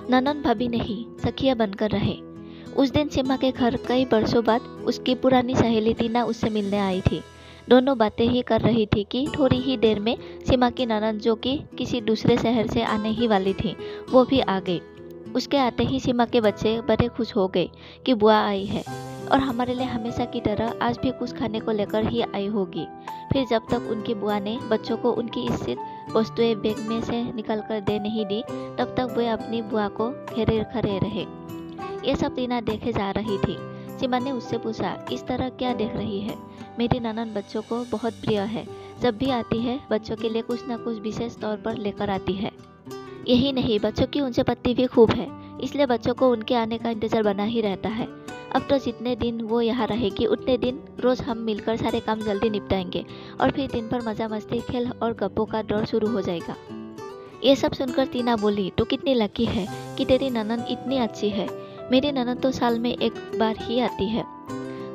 ननन भाभी नहीं, सखिया बनकर रहे। उस दिन सीमा के घर कई बरसों बाद उसकी पुरानी सहेली टीना उससे मिलने आई थी। दोनों बातें ही कर रही थी कि थोड़ी ही देर में सीमा की ननन, जो कि किसी दूसरे शहर से आने ही वाली थी, वो भी आ गई। उसके आते ही सीमा के बच्चे बड़े खुश हो गए कि बुआ आई है और हमारे लिए हमेशा की तरह आज भी कुछ खाने को लेकर ही आई होगी। फिर जब तक उनकी बुआ ने बच्चों को उनकी इच्छित वस्तुएं बैग में से निकाल कर दे नहीं दी, तब तक वे अपनी बुआ को घेरे खड़े रहे। ये सब टीना देखे जा रही थी। सीमा ने उससे पूछा, इस तरह क्या देख रही है? मेरी ननन बच्चों को बहुत प्रिय है। जब भी आती है बच्चों के लिए कुछ न कुछ विशेष तौर पर लेकर आती है। यही नहीं, बच्चों की उनसे पत्ती भी खूब है, इसलिए बच्चों को उनके आने का इंतजार बना ही रहता है। अब तो जितने दिन वो यहाँ रहेगी उतने दिन रोज हम मिलकर सारे काम जल्दी निपटाएंगे और फिर दिन भर मजा मस्ती, खेल और गप्पों का दौर शुरू हो जाएगा। ये सब सुनकर टीना बोली, तो कितनी लकी है कि तेरी ननन इतनी अच्छी है। मेरी ननन तो साल में एक बार ही आती है,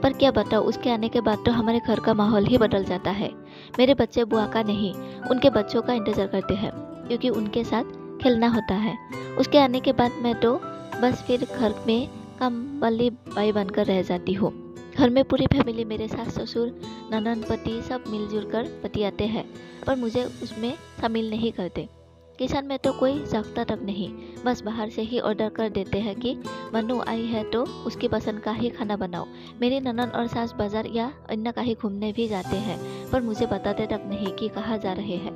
पर क्या बताओ, उसके आने के बाद तो हमारे घर का माहौल ही बदल जाता है। मेरे बच्चे बुआ का नहीं, उनके बच्चों का इंतजार करते हैं, क्योंकि उनके साथ खेलना होता है। उसके आने के बाद मैं तो बस फिर घर में काम वाली बाई बनकर रह जाती हूँ। घर में पूरी फैमिली, मेरे सास ससुर, ननन, पति सब मिलजुल कर बतियाते हैं, पर मुझे उसमें शामिल नहीं करते। किचन में तो कोई झांकता तक नहीं, बस बाहर से ही ऑर्डर कर देते हैं कि मनु आई है तो उसकी पसंद का ही खाना बनाओ। मेरी ननन और सास बाजार या अन्य कहीं घूमने भी जाते हैं, पर मुझे बताते तक नहीं कि कहाँ जा रहे हैं,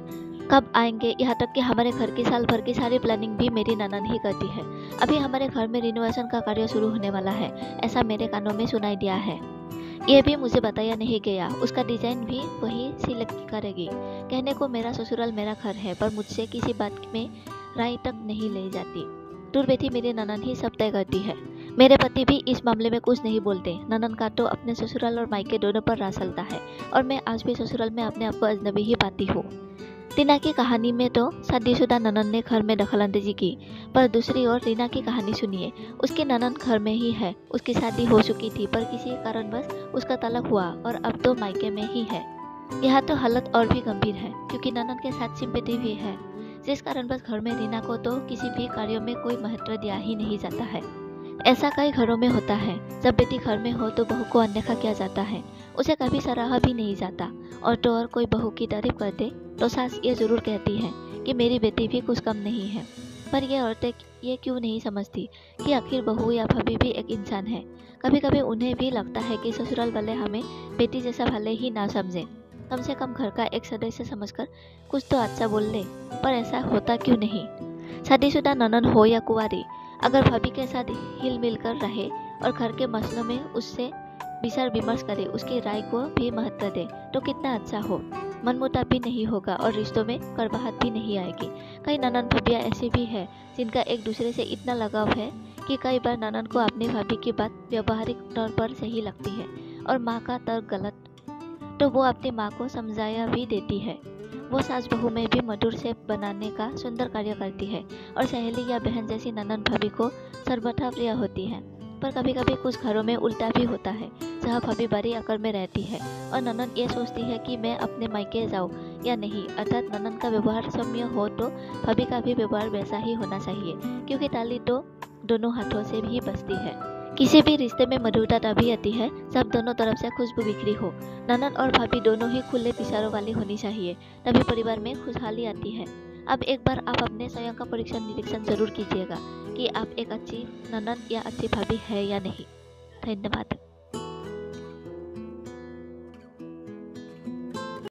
कब आएंगे। यहाँ तक कि हमारे घर की साल भर की सारी प्लानिंग भी मेरी ननन ही करती है। अभी हमारे घर में रिनोवेशन का कार्य शुरू होने वाला है, ऐसा मेरे कानों में सुनाई दिया है। ये भी मुझे बताया नहीं गया, उसका डिजाइन भी वही सिलेक्ट करेगी। कहने को मेरा ससुराल मेरा घर है, पर मुझसे किसी बात में राय तक नहीं ले जाती। दूर बैठी मेरी ननन ही सब तय करती है। मेरे पति भी इस मामले में कुछ नहीं बोलते। ननन का तो अपने ससुराल और मायके दोनों पर राज चलता है, और मैं आज भी ससुराल में अपने आप को अजनबी ही पाती हूँ। रीना की कहानी में तो शादीशुदा ननन ने घर में दखलंदाजी की, पर दूसरी ओर रीना की कहानी सुनिए। उसकी ननन घर में ही है, उसकी शादी हो चुकी थी, पर किसी कारणवश उसका तलाक हुआ और अब तो मायके में ही है। यहाँ तो हालत और भी गंभीर है, क्योंकि ननन के साथ सिंपैथी भी है, जिस कारणवश घर में रीना को तो किसी भी कार्यों में कोई महत्व दिया ही नहीं जाता है। ऐसा कई घरों में होता है, जब बेटी घर में हो तो बहू को अनदेखा किया जाता है, उसे कभी सराहा भी नहीं जाता। और तो और कोई बहू की तारीफ कर दे तो सास ये जरूर कहती है कि मेरी बेटी भी कुछ कम नहीं है। पर ये औरतें ये क्यों नहीं समझती कि आखिर बहू या भाभी भी एक इंसान है। कभी कभी उन्हें भी लगता है कि ससुराल वाले हमें बेटी जैसा भले ही ना समझे, कम से कम घर का एक सदस्य समझकर कुछ तो अच्छा बोल ले। पर ऐसा होता क्यों नहीं? शादीशुदा ननन हो या कुंवारी, अगर भाभी के साथ हिल मिल कर रहे और घर के मसलों में उससे विचार विमर्श करे, उसकी राय को भी महत्व दे, तो कितना अच्छा हो। मनमुटाव भी नहीं होगा और रिश्तों में कड़वाहट भी नहीं आएगी। कई ननन भाभियाँ ऐसी भी है जिनका एक दूसरे से इतना लगाव है कि कई बार ननन को अपनी भाभी की बात व्यवहारिक तौर पर सही लगती है और माँ का तर्क गलत, तो वो अपनी माँ को समझाया भी देती है। वो सास बहू में भी मधुर से बनाने का सुंदर कार्य करती है और सहेली या बहन जैसी ननन भाभी को सर्वथा प्रिय होती है। पर कभी कभी कुछ घरों में उल्टा भी होता है, जहाँ भाभी बड़ी अकड़ में रहती है और ननन ये सोचती है कि मैं अपने मायके जाऊँ या नहीं, अर्थात ननन का व्यवहार सौम्य हो तो भाभी का भी व्यवहार वैसा ही होना चाहिए, क्योंकि ताली तो दोनों हाथों से भी बजती है। किसी भी रिश्ते में मधुरता तभी आती है जब दोनों तरफ से खुशबू बिखरी हो। ननन और भाभी दोनों ही खुले विचारों वाली होनी चाहिए, तभी परिवार में खुशहाली आती है। अब एक बार आप अपने स्वयं का परीक्षण निरीक्षण जरूर कीजिएगा कि आप एक अच्छी ननन या अच्छी भाभी है या नहीं। धन्यवाद।